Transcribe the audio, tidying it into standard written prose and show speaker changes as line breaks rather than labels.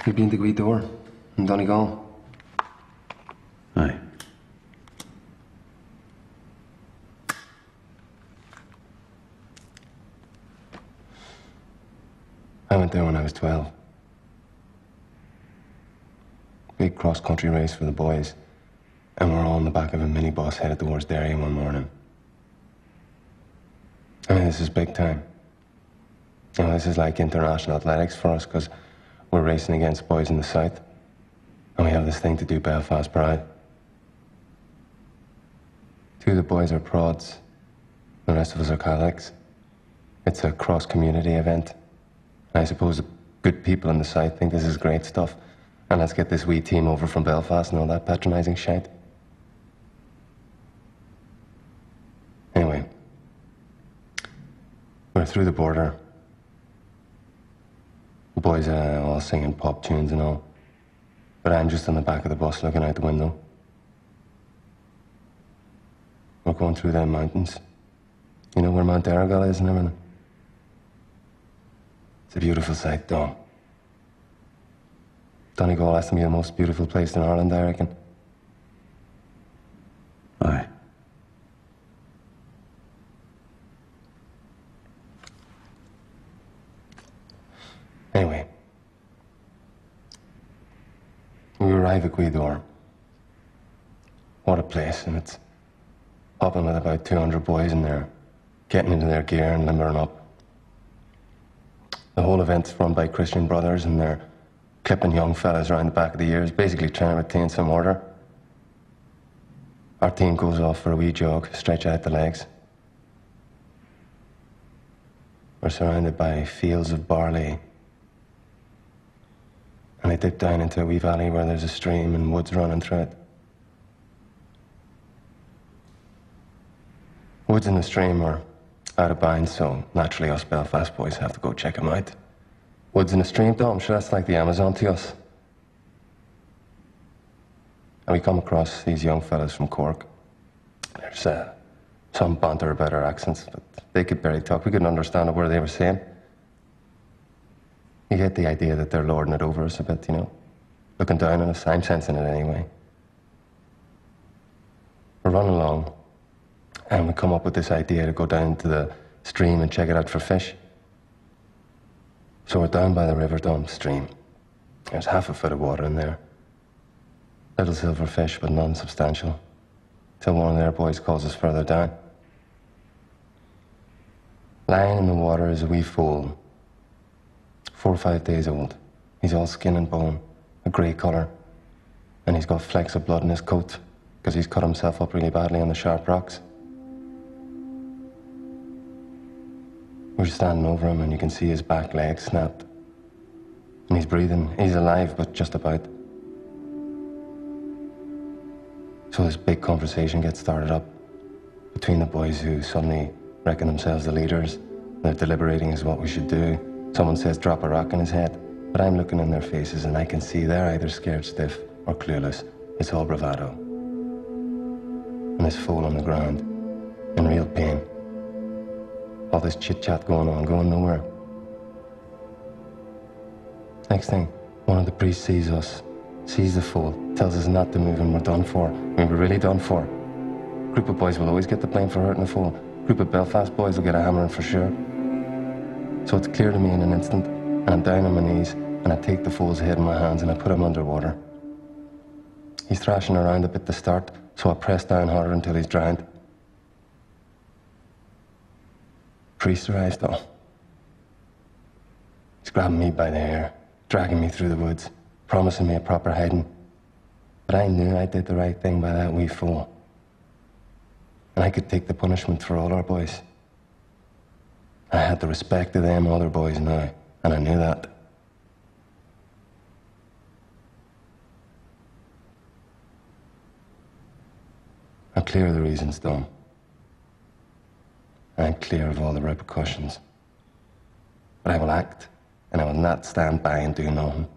You've been to Door in Donegal.
Aye.
I went there when I was 12. Big cross-country race for the boys, and we're all on the back of a minibus headed towards Derry one morning. I mean, this is big time. You know, this is like international athletics for us, because we're racing against boys in the south, and we have this thing to do Belfast proud. Two of the boys are prods, the rest of us are Catholics. It's a cross-community event. And I suppose the good people in the south think this is great stuff. And let's get this wee team over from Belfast and all that patronising shite. Anyway, we're through the border. The boys are all singing pop tunes and all. But I'm just on the back of the bus looking out the window. We're going through them mountains. You know where Mount Aragal is and everything? It's a beautiful sight, Dom. Donegal has to be the most beautiful place in Ireland, I reckon.
Aye.
Anyway, we arrive at Door. What a place, and it's hopping with about 200 boys in there, getting into their gear and limbering up. The whole event's run by Christian brothers, and they're clipping young fellas around the back of the ears, basically trying to retain some order. Our team goes off for a wee jog, stretch out the legs. We're surrounded by fields of barley, and I dip down into a wee valley where there's a stream and woods running through it. Woods in the stream are out of bounds, so naturally us Belfast boys have to go check them out. Woods in the stream, Dom, sure, that's like the Amazon to us. And we come across these young fellas from Cork. There's some banter about our accents, but they could barely talk. We couldn't understand a word they were saying. You get the idea that they're lording it over us a bit, you know, looking down on us. I'm sensing it anyway. We're running along, and we come up with this idea to go down to the stream and check it out for fish. So we're down by the river Dom stream. There's half a foot of water in there. Little silver fish, but none substantial. Till one of their boys calls us further down. Lying in the water is a wee foal, 4 or 5 days old. He's all skin and bone, a grey colour, and he's got flecks of blood in his coat because he's cut himself up really badly on the sharp rocks. We're standing over him and you can see his back leg snapped. And he's breathing. He's alive, but just about. So this big conversation gets started up between the boys who suddenly reckon themselves the leaders. They're deliberating as what we should do. Someone says drop a rock in his head, but I'm looking in their faces and I can see they're either scared stiff or clueless. It's all bravado. And this foal on the ground, in real pain. All this chit-chat going on, going nowhere. Next thing, one of the priests sees us, sees the foal, tells us not to move and we're done for. I mean, we're really done for. Group of boys will always get the blame for hurting the foal. Group of Belfast boys will get a hammering for sure. So it's clear to me in an instant, and I'm down on my knees, and I take the foal's head in my hands and I put him underwater. He's thrashing around a bit to start, so I press down harder until he's drowned. Priest arrives, though. He's grabbing me by the hair, dragging me through the woods, promising me a proper hiding. But I knew I did the right thing by that wee fool. And I could take the punishment for all our boys. I had the respect of them other boys now, and I knew that. I'm clear of the reasons, Dom. I'm clear of all the repercussions. But I will act, and I will not stand by and do nothing.